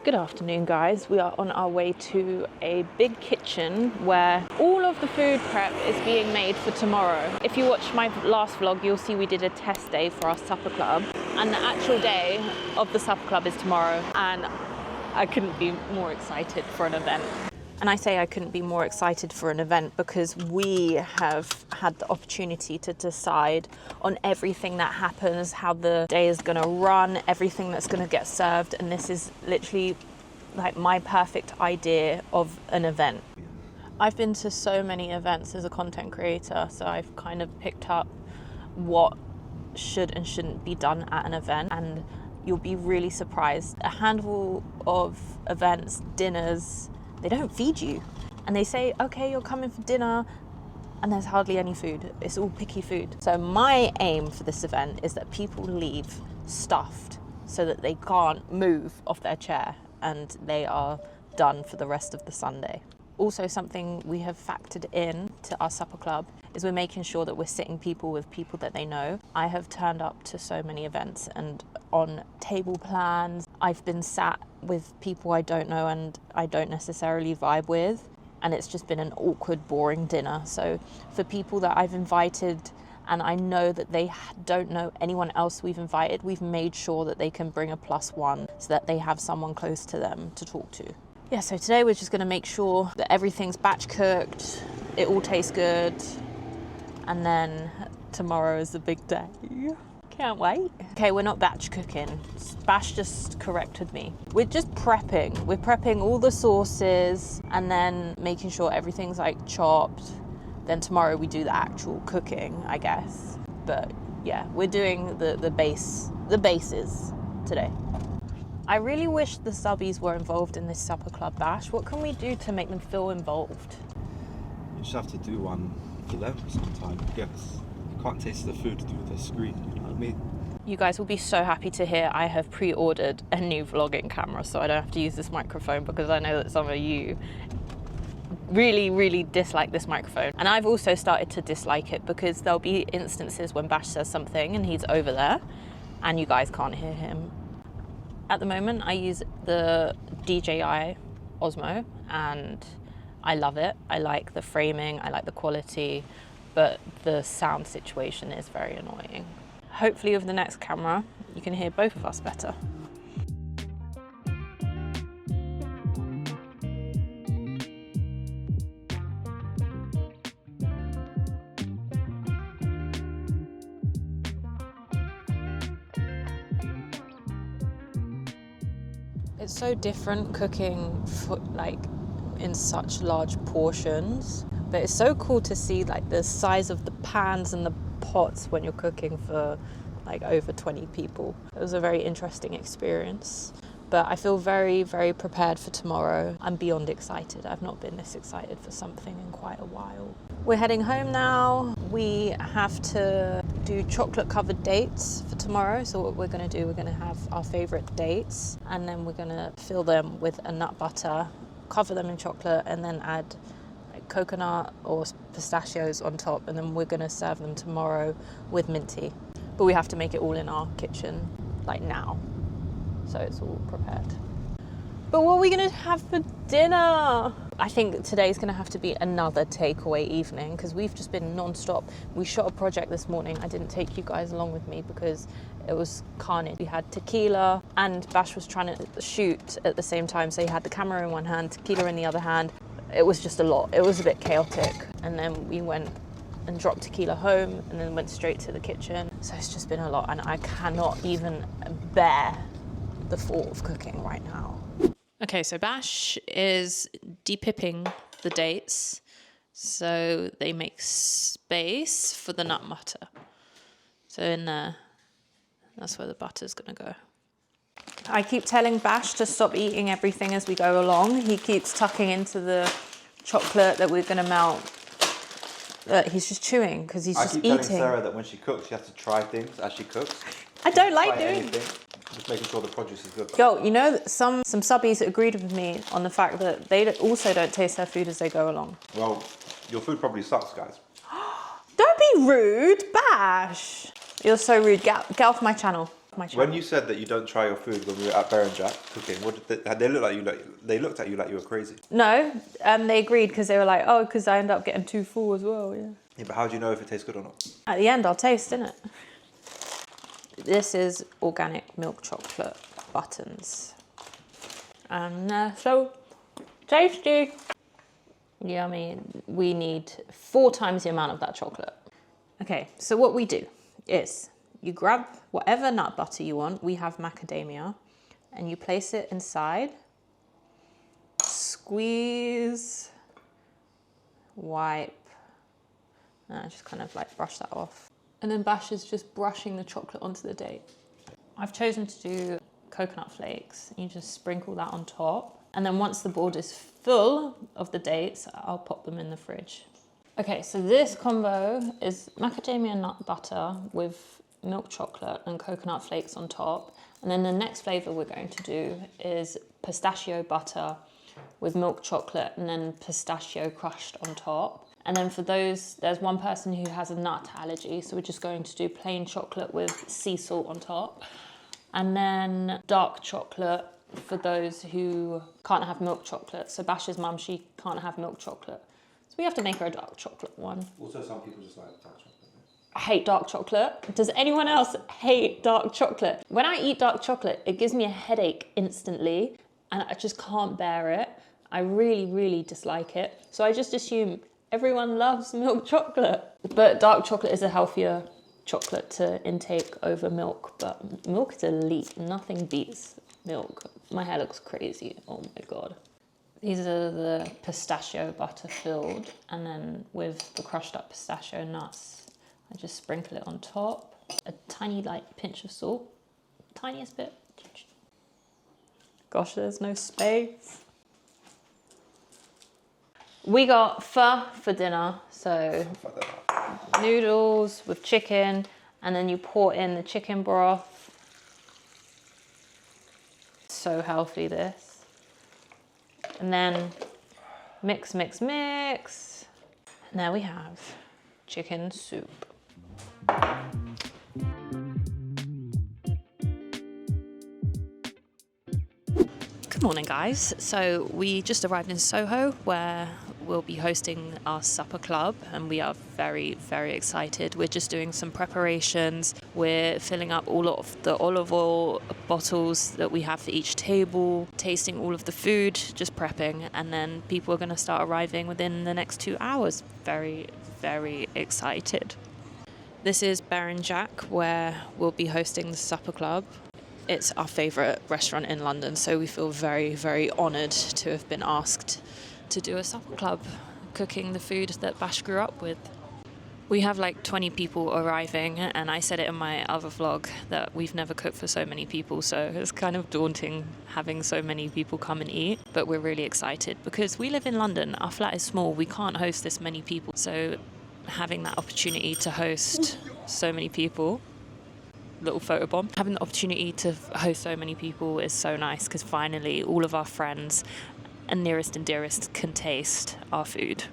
Good afternoon, guys. We are on our way to a big kitchen where all of the food prep is being made for tomorrow. If you watched my last vlog, you'll see we did a test day for our supper club, and the actual day of the supper club is tomorrow, and I couldn't be more excited for an event. And I say I couldn't be more excited for an event because we have had the opportunity to decide on everything that happens, how the day is gonna run, everything that's gonna get served. And this is literally like my perfect idea of an event. I've been to so many events as a content creator, so I've kind of picked up what should and shouldn't be done at an event, and you'll be really surprised. A handful of events, dinners, they don't feed you. And they say, okay, you're coming for dinner, and there's hardly any food. It's all picky food. So my aim for this event is that people leave stuffed so that they can't move off their chair and they are done for the rest of the Sunday. Also, something we have factored in to our supper club is we're making sure that we're sitting people with people that they know. I have turned up to so many events, and on table plans, I've been sat with people I don't know and I don't necessarily vibe with, and it's just been an awkward, boring dinner. So for people that I've invited and I know that they don't know anyone else we've invited, we've made sure that they can bring a +1 so that they have someone close to them to talk to. Yeah, so today we're just gonna make sure that everything's batch cooked, it all tastes good, and then tomorrow is the big day. Can't wait. Okay, we're not batch cooking. Bash just corrected me. We're just prepping. We're prepping all the sauces and then making sure everything's like chopped. Then tomorrow we do the actual cooking, I guess. But yeah, we're doing the bases today. I really wish the subbies were involved in this supper club, Bash. What can we do to make them feel involved? You just have to do one for them sometime, I guess. You can't taste the food through the screen, you know what I mean? You guys will be so happy to hear I have pre-ordered a new vlogging camera, so I don't have to use this microphone, because I know that some of you really dislike this microphone. And I've also started to dislike it because there'll be instances when Bash says something and he's over there and you guys can't hear him. At the moment, I use the DJI Osmo and I love it. I like the framing, I like the quality, but the sound situation is very annoying. Hopefully with the next camera, you can hear both of us better. It's so different cooking in such large portions, but it's so cool to see like the size of the pans and the pots when you're cooking for like over 20 people. It was a very interesting experience, but I feel very prepared for tomorrow. I'm beyond excited. I've not been this excited for something in quite a while. We're heading home now. We have to do chocolate covered dates for tomorrow. So what we're gonna do, we're gonna have our favorite dates, and then we're gonna fill them with a nut butter, cover them in chocolate, and then add like coconut or pistachios on top, and then we're gonna serve them tomorrow with mint tea. But we have to make it all in our kitchen like now, so it's all prepared. But what are we gonna have for dinner? I think today's gonna have to be another takeaway evening because we've just been non-stop. We shot a project this morning. I didn't take you guys along with me because it was carnage. We had tequila and Bash was trying to shoot at the same time. So he had the camera in one hand, tequila in the other hand. It was just a lot. It was a bit chaotic. And then we went and dropped tequila home and then went straight to the kitchen. So it's just been a lot, and I cannot even bear the thought of cooking right now. Okay, so Bash is depipping the dates so they make space for the nut butter. So in there, that's where the butter's gonna go. I keep telling Bash to stop eating everything as we go along. He keeps tucking into the chocolate that we're gonna melt. He's just chewing because he's just eating. I keep telling Sarah that when she cooks, she has to try things as she cooks. I don't like doing anything. Just making sure the produce is good. Yo, you know, some subbies agreed with me on the fact that they also don't taste their food as they go along. Well, your food probably sucks, guys. Don't be rude, Bash. You're so rude. Get off my channel. My channel. When you said that you don't try your food when we were at Berenjak cooking, what did they look like? They looked at you like you were crazy. No, they agreed because they were like, oh, because I end up getting too full as well. Yeah. Yeah, but how do you know if it tastes good or not? At the end, I'll taste, innit? This is organic milk chocolate buttons. And they're so tasty. Yummy. We need 4 times the amount of that chocolate. Okay, so what we do is you grab whatever nut butter you want. We have macadamia. And you place it inside. Squeeze. Wipe. And just kind of like brush that off. And then Bash is just brushing the chocolate onto the date. I've chosen to do coconut flakes. You just sprinkle that on top. And then once the board is full of the dates, I'll pop them in the fridge. Okay, so this combo is macadamia nut butter with milk chocolate and coconut flakes on top. And then the next flavor we're going to do is pistachio butter with milk chocolate and then pistachio crushed on top. And then for those, there's one person who has a nut allergy, so we're just going to do plain chocolate with sea salt on top. And then dark chocolate for those who can't have milk chocolate. So Bash's mum, she can't have milk chocolate. So we have to make her a dark chocolate one. Also, some people just like dark chocolate. I hate dark chocolate. Does anyone else hate dark chocolate? When I eat dark chocolate, it gives me a headache instantly and I just can't bear it. I really, really dislike it. So I just assume everyone loves milk chocolate. But dark chocolate is a healthier chocolate to intake over milk, but milk is elite. Nothing beats milk. My hair looks crazy. Oh my God. These are the pistachio butter filled, and then with the crushed up pistachio nuts, I just sprinkle it on top. A tiny like pinch of salt, tiniest bit. Gosh, there's no space. We got pho for dinner, so noodles with chicken, and then you pour in the chicken broth. So healthy, this. And then mix, mix, mix. And there we have chicken soup. Good morning, guys. So we just arrived in Soho, where we'll be hosting our supper club, and we are very, very excited. We're just doing some preparations. We're filling up all of the olive oil bottles that we have for each table, tasting all of the food, just prepping, and then people are going to start arriving within the next 2 hours. Very, very excited. This is Berenjak, where we'll be hosting the supper club. It's our favourite restaurant in London, so we feel very, very honoured to have been asked to do a supper club, cooking the food that Bash grew up with. We have like 20 people arriving, and I said it in my other vlog that we've never cooked for so many people, so it's kind of daunting having so many people come and eat, but we're really excited because we live in London, our flat is small, we can't host this many people, so having that opportunity to host so many people, little photobomb, having the opportunity to host so many people is so nice because finally all of our friends and nearest and dearest can taste our food.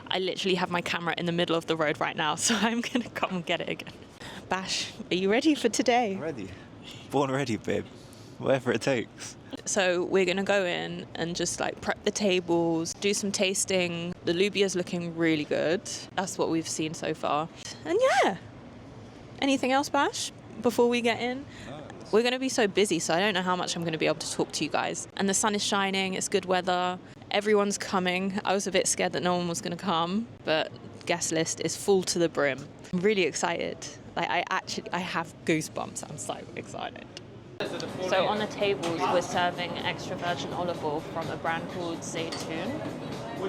I literally have my camera in the middle of the road right now, so I'm gonna come and get it again. Bash, are you ready for today? I'm ready. Born ready, babe. Whatever it takes. So we're gonna go in and just like prep the tables, do some tasting. The lubia's looking really good. That's what we've seen so far. And yeah. Anything else, Bash, before we get in? We're going to be so busy, so I don't know how much I'm going to be able to talk to you guys. And the sun is shining, it's good weather, everyone's coming. I was a bit scared that no one was going to come, but guest list is full to the brim. I'm really excited. Like I have goosebumps. I'm so excited. So on the tables, we're serving extra virgin olive oil from a brand called Zaytoon. We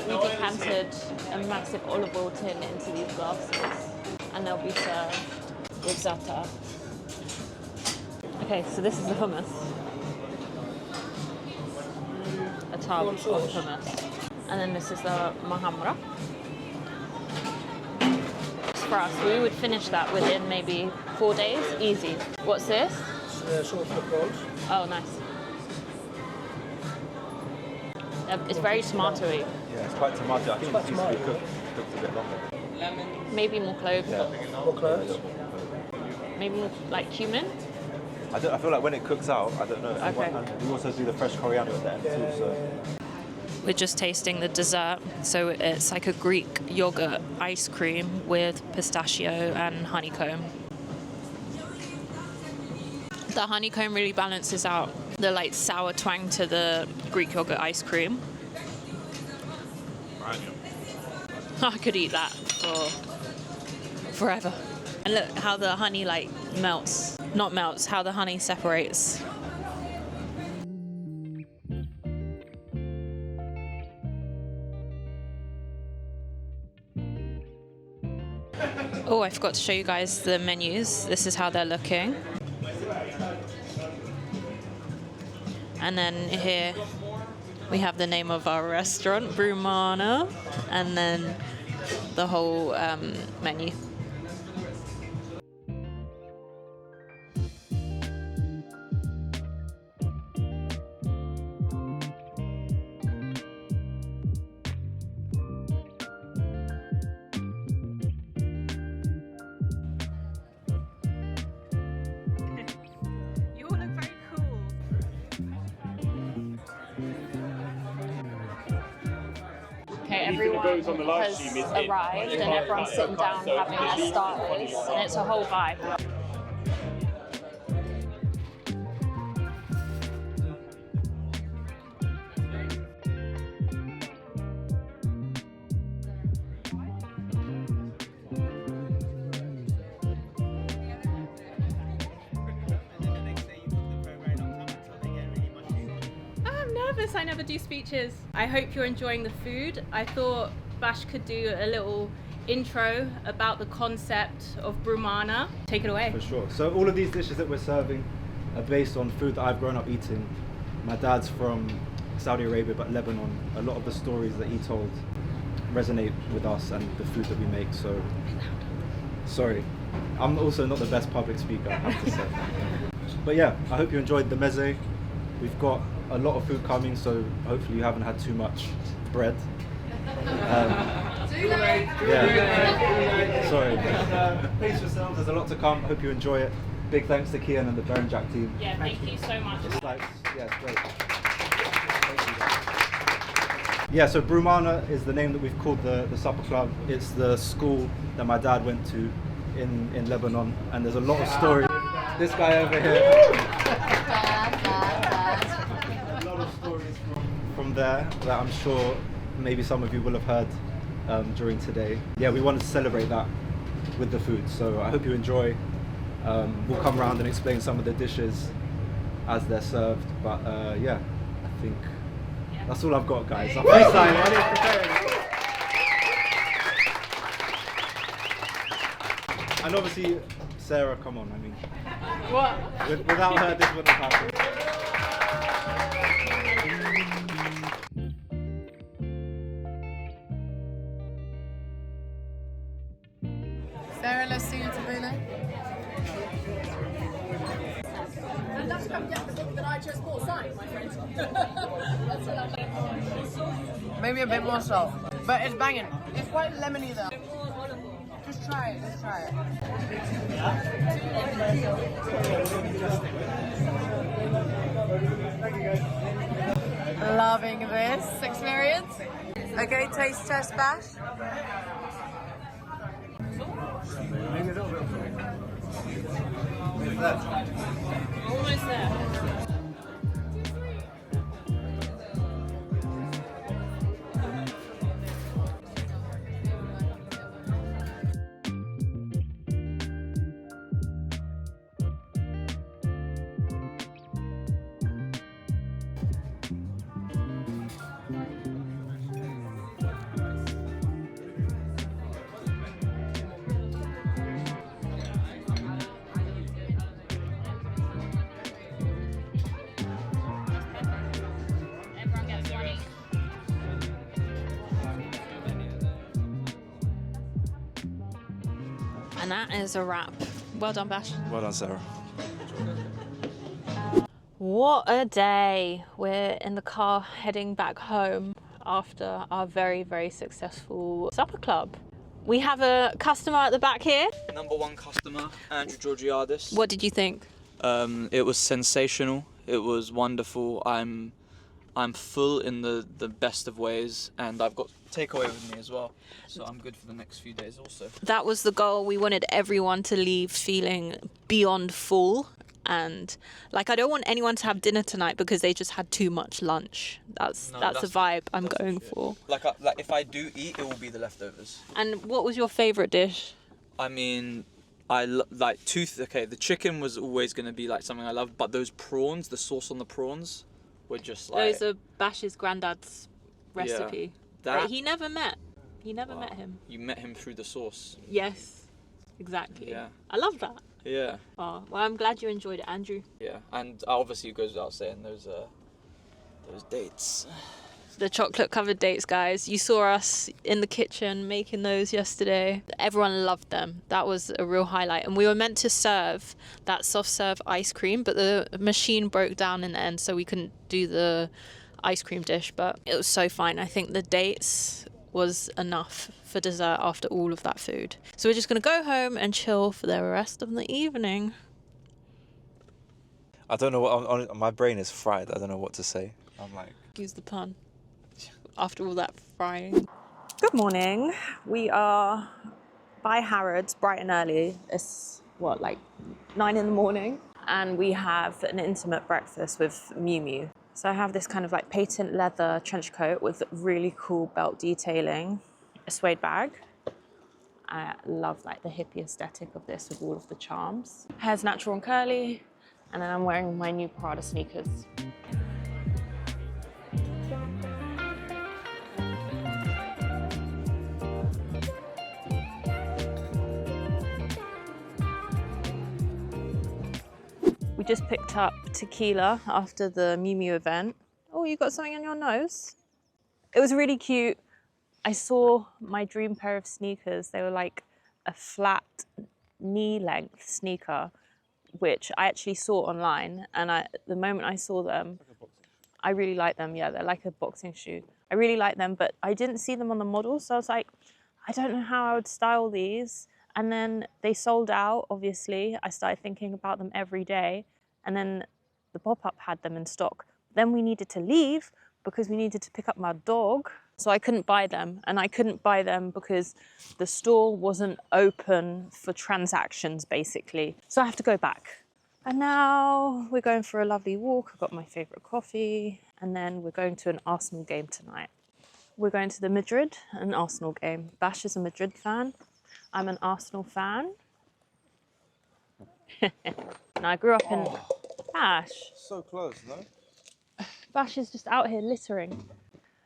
decanted a massive olive oil tin into these glasses, and they'll be served with za'atar. Okay, so this is the hummus. A tub of hummus. And then this is the mahamra. For us, we would finish that within maybe 4 days, easy. What's this? Short rolls. Oh, nice. It's very tomatoey. Yeah, it's quite tomato. I think it needs to be cooked. cooks a bit longer. Maybe more cloves. Yeah. More cloves? Maybe more, like cumin. I feel like when it cooks out, I don't know. Okay. And we also do the fresh coriander at the end too. So We're just tasting the dessert. So it's like a Greek yogurt ice cream with pistachio and honeycomb. The honeycomb really balances out the like sour twang to the Greek yogurt ice cream. I could eat that for forever. And look how the honey like melts. Not melts, how the honey separates. Oh, I forgot to show you guys the menus. This is how they're looking. And then here we have the name of our restaurant, Broumana, and then the whole menu. Okay, everyone has arrived and everyone's sitting down having their starters, and it's a whole vibe. I never do speeches. I hope you're enjoying the food. I thought Bash could do a little intro about the concept of Broumana. Take it away. for sure. So all of these dishes that we're serving are based on food that I've grown up eating. My dad's from Saudi Arabia, but Lebanon. A lot of the stories that he told resonate with us and the food that we make. So, sorry, I'm also not the best public speaker, I have to say. But yeah, I hope you enjoyed the meze. We've got a lot of food coming, so hopefully you haven't had too much bread. Yeah. Sorry. Pace yourselves, there's a lot to come. Hope you enjoy it. Big thanks to Kian and the Berenjak team. Yeah, thank you so much. It's great. Yeah, so Broumana is the name that we've called the supper club. It's the school that my dad went to in Lebanon, and there's a lot of stories. This guy over here. A lot of stories from there that I'm sure maybe some of you will have heard during today. Yeah, we wanted to celebrate that with the food, so I hope you enjoy. We'll come around and explain some of the dishes as they're served, but yeah, I think that's all I've got, guys. I'm freestyling, I didn't prepare anything. And obviously, Sarah, come on, I mean. What? Without her, this wouldn't have happened. Sarah, let's sing it to Bruno. And that's come get the book that I just bought signed, my friend. That's what I'm Maybe a bit more salt, but it's banging. It's quite lemony though. Just try it, just try it. Loving this experience. Okay, taste test, Bash. Maybe a little bit of Almost there. And that is a wrap. Well done, Bash. Well done, Sarah. What a day. We're in the car heading back home. after our very, very successful supper club. We have a customer at the back here. Number one customer, Andrew Georgiadis. What did you think? It was sensational. It was wonderful. I'm full in the best of ways, and I've got takeaway with me as well, so I'm good for the next few days also. That was the goal. We wanted everyone to leave feeling beyond full, and like I don't want anyone to have dinner tonight because they just had too much lunch. That's the vibe I'm going for. Like if I do eat, it will be the leftovers. And what was your favorite dish? I mean, the chicken was always going to be like something I love, but those prawns, the sauce on the prawns were just like... Those are Bash's granddad's recipe. Yeah, that he never met. He never met him. You met him through the sauce. Yes, exactly. Yeah. I love that. Yeah. Oh, well, I'm glad you enjoyed it, Andrew. Yeah, and obviously it goes without saying those dates. The chocolate covered dates, guys. You saw us in the kitchen making those yesterday. Everyone loved them. That was a real highlight. And we were meant to serve that soft serve ice cream, but the machine broke down in the end, so we couldn't do the ice cream dish, but it was so fine. I think the dates was enough for dessert after all of that food. So we're just going to go home and chill for the rest of the evening. I don't know what... my brain is fried. I don't know what to say. I'm like... Use the pun. After all that frying. Good morning. We are by Harrods bright and early. It's like 9 in the morning, and we have an intimate breakfast with Miu Miu. So I have this kind of like patent leather trench coat with really cool belt detailing, a suede bag. I love like the hippie aesthetic of this with all of the charms. Hair's natural and curly, and then I'm wearing my new Prada sneakers. We just picked up tequila after the Miu Miu event. Oh, you got something on your nose? It was really cute. I saw my dream pair of sneakers. They were like a flat knee-length sneaker, which I actually saw online. And the moment I saw them, I really like them. Yeah, they're like a boxing shoe. I really like them, but I didn't see them on the model. So I was like, I don't know how I would style these. And then they sold out, obviously. I started thinking about them every day. And then the pop-up had them in stock. Then we needed to leave because we needed to pick up my dog. So I couldn't buy them. And I couldn't buy them because the store wasn't open for transactions, basically. So I have to go back. And now we're going for a lovely walk. I've got my favorite coffee. And then we're going to an Arsenal game tonight. We're going to the Madrid, an Arsenal game. Bash is a Madrid fan. I'm an Arsenal fan. And I grew up in Bash. So close, no? Bash is just out here littering.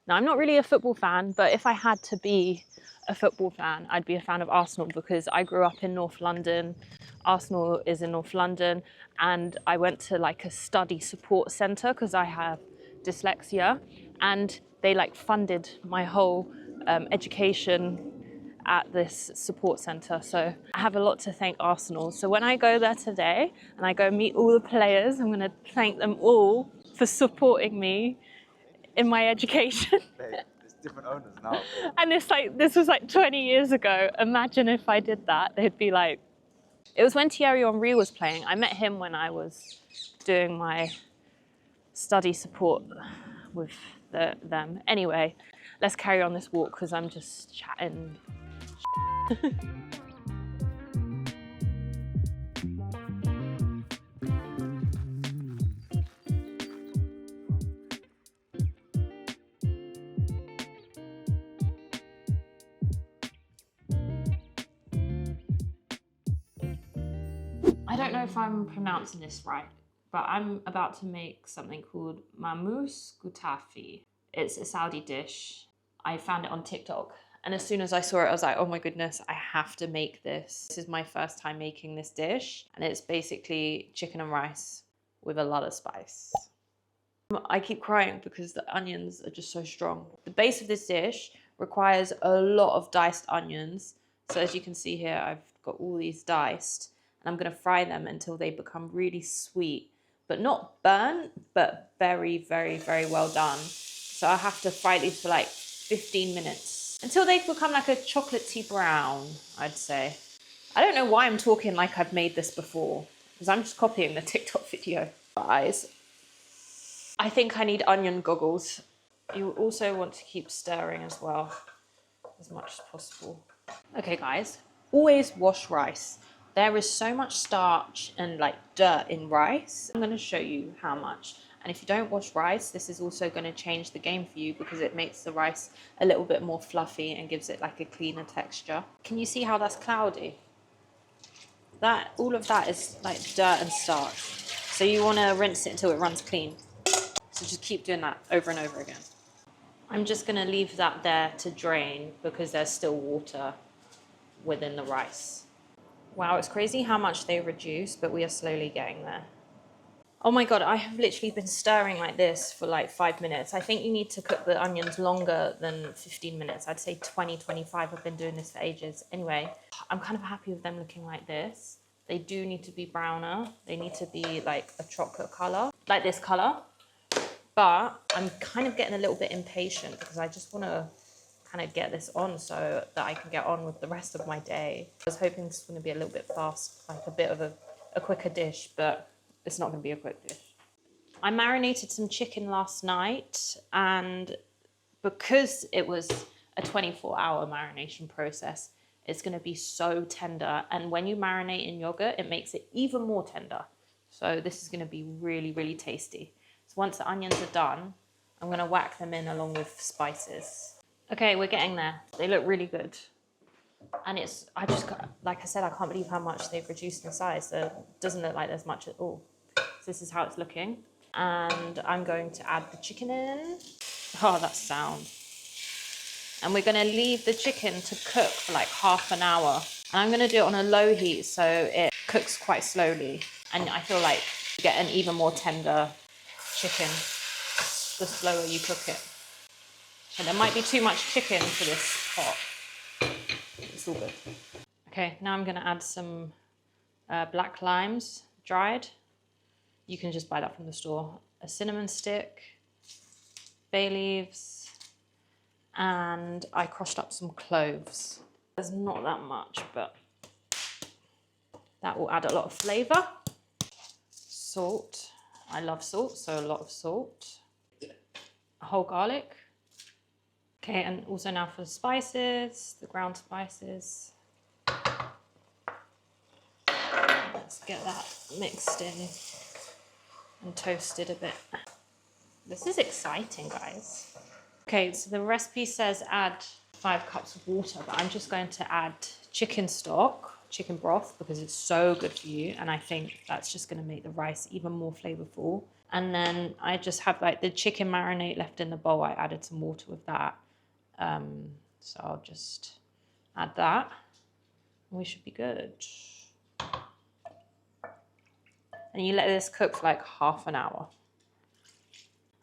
Now, I'm not really a football fan, but if I had to be a football fan, I'd be a fan of Arsenal because I grew up in North London. Arsenal is in North London, and I went to like a study support centre because I have dyslexia, and they like funded my whole education at this support centre. So I have a lot to thank Arsenal. So when I go there today and I go meet all the players, I'm going to thank them all for supporting me in my education. There's different owners now. And it's like, this was like 20 years ago. Imagine if I did that. They'd be like, it was when Thierry Henry was playing. I met him when I was doing my study support with them. Anyway, let's carry on this walk because I'm just chatting. I don't know if I'm pronouncing this right, but I'm about to make something called mamous gutafi. It's a Saudi dish. I found it on TikTok. And as soon as I saw it, I was like, oh my goodness, I have to make this. This is my first time making this dish. And it's basically chicken and rice with a lot of spice. I keep crying because the onions are just so strong. The base of this dish requires a lot of diced onions. So as you can see here, I've got all these diced. And I'm gonna fry them until they become really sweet, but not burnt, but very, very, very well done. So I have to fry these for like 15 minutes until they become like a chocolatey brown, I'd say. I don't know why I'm talking like I've made this before, because I'm just copying the TikTok video. Guys, I think I need onion goggles. You also want to keep stirring as well, as much as possible. Okay guys, always wash rice. There is so much starch and like dirt in rice. I'm going to show you how much. And if you don't wash rice, this is also going to change the game for you because it makes the rice a little bit more fluffy and gives it like a cleaner texture. Can you see how that's cloudy? All of that is like dirt and starch. So you want to rinse it until it runs clean. So just keep doing that over and over again. I'm just going to leave that there to drain because there's still water within the rice. Wow, it's crazy how much they reduce, but we are slowly getting there. Oh my God, I have literally been stirring like this for like 5 minutes. I think you need to cook the onions longer than 15 minutes. I'd say 20, 25. I've been doing this for ages. Anyway, I'm kind of happy with them looking like this. They do need to be browner. They need to be like a chocolate color, like this color. But I'm kind of getting a little bit impatient because I just want to kind of get this on so that I can get on with the rest of my day. I was hoping this was going to be a little bit fast, like a bit of a quicker dish, but it's not going to be a quick dish. I marinated some chicken last night, and because it was a 24-hour marination process, it's going to be so tender. And when you marinate in yogurt, it makes it even more tender. So this is going to be really, really tasty. So once the onions are done, I'm going to whack them in along with spices. Okay, we're getting there. They look really good. And like I said, I can't believe how much they've reduced in size. So it doesn't look like there's much at all. So this is how it's looking. And I'm going to add the chicken in. Oh, that sound. And we're going to leave the chicken to cook for like half an hour. And I'm going to do it on a low heat so it cooks quite slowly. And I feel like you get an even more tender chicken the slower you cook it. And there might be too much chicken for this pot. It's all good. Okay, now I'm going to add some black limes, dried. You can just buy that from the store. A cinnamon stick, bay leaves, and I crushed up some cloves. There's not that much, but that will add a lot of flavour. Salt. I love salt, so a lot of salt. A whole garlic. Okay, and also now for the spices, the ground spices. Let's get that mixed in and toasted a bit. This is exciting, guys. Okay, so the recipe says add 5 cups of water, but I'm just going to add chicken stock, chicken broth, because it's so good for you. And I think that's just going to make the rice even more flavorful. And then I just have like the chicken marinade left in the bowl. I added some water with that. So I'll just add that. And we should be good. And you let this cook for like half an hour.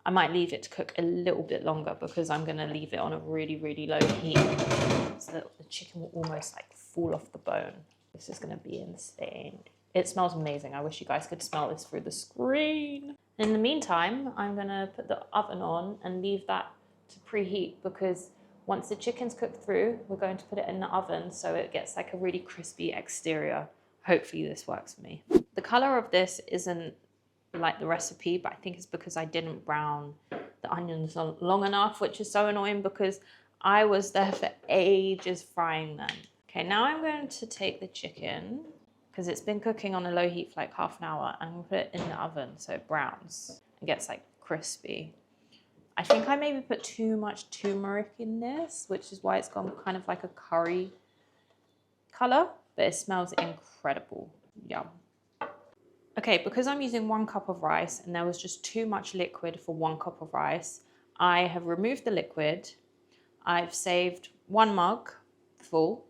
I might leave it to cook a little bit longer because I'm going to leave it on a really, really low heat so that the chicken will almost like fall off the bone. This is going to be insane. It smells amazing. I wish you guys could smell this through the screen. In the meantime, I'm going to put the oven on and leave that to preheat because once the chicken's cooked through, we're going to put it in the oven so it gets like a really crispy exterior. Hopefully this works for me. The color of this isn't like the recipe, but I think it's because I didn't brown the onions long enough, which is so annoying because I was there for ages frying them. Okay, now I'm going to take the chicken because it's been cooking on a low heat for like half an hour, and I'm gonna put it in the oven so it browns and gets like crispy. I think I maybe put too much turmeric in this, which is why it's gone kind of like a curry color, but it smells incredible. Yum. Okay, because I'm using 1 cup of rice and there was just too much liquid for 1 cup of rice, I have removed the liquid. I've saved 1 mug full,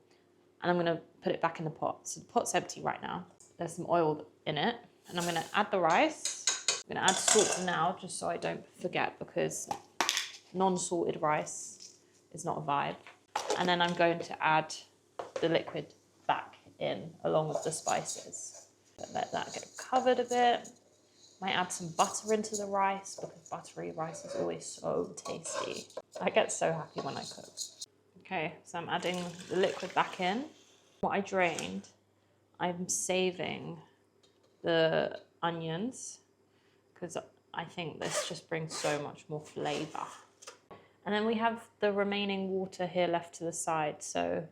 and I'm gonna put it back in the pot. So the pot's empty right now. There's some oil in it, and I'm gonna add the rice. I'm gonna add salt now, just so I don't forget, because non-salted rice is not a vibe. And then I'm going to add the liquid back in along with the spices. Let that get covered a bit. Might add some butter into the rice because buttery rice is always so tasty. I get so happy when I cook. Okay, so I'm adding the liquid back in. What I drained, I'm saving the onions because I think this just brings so much more flavour. And then we have the remaining water here left to the side, so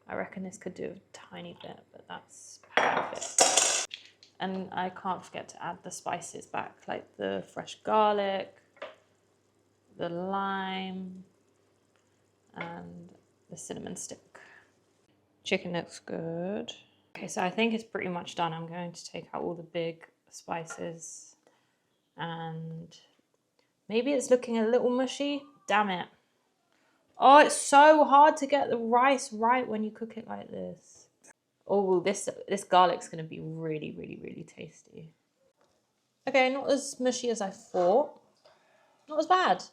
I reckon this could do a tiny bit, but that's perfect. And I can't forget to add the spices back, like the fresh garlic, the lime, and the cinnamon stick. Chicken looks good. Okay, so I think it's pretty much done. I'm going to take out all the big spices and maybe it's looking a little mushy. Damn it. Oh, it's so hard to get the rice right when you cook it like this. Oh, this garlic's going to be really, really, really tasty. Okay, not as mushy as I thought. Not as bad.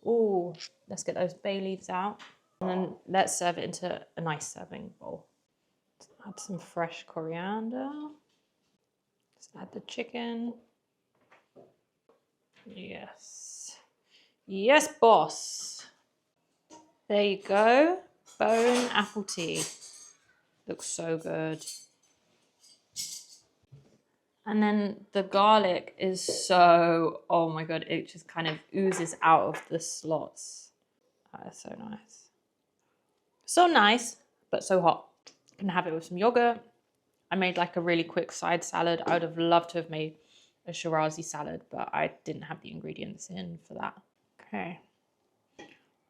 Oh, let's get those bay leaves out. And then let's serve it into a nice serving bowl. Let's add some fresh coriander. Let's add the chicken. Yes. Yes, boss. There you go. Bone apple tea. Looks so good. And then the garlic is so, oh my God, it just kind of oozes out of the slots. That is so nice. So nice, but so hot. You can have it with some yogurt. I made like a really quick side salad. I would have loved to have made a Shirazi salad, but I didn't have the ingredients in for that. Okay,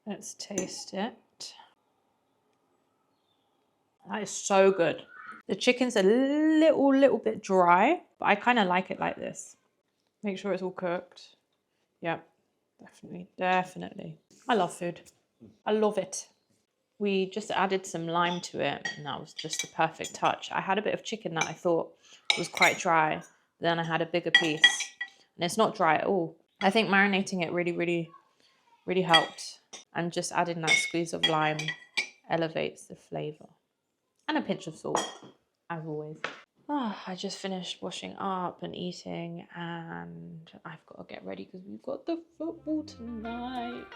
let's taste it. That is so good. The chicken's a little bit dry, but I kind of like it like this. Make sure it's all cooked. Yep, definitely. I love food. I love it. We just added some lime to it, and that was just the perfect touch. I had a bit of chicken that I thought was quite dry. Then I had a bigger piece, and it's not dry at all. I think marinating it really helped. And just adding that squeeze of lime elevates the flavour. And a pinch of salt, as always. Oh, I just finished washing up and eating, and I've got to get ready because we've got the football tonight.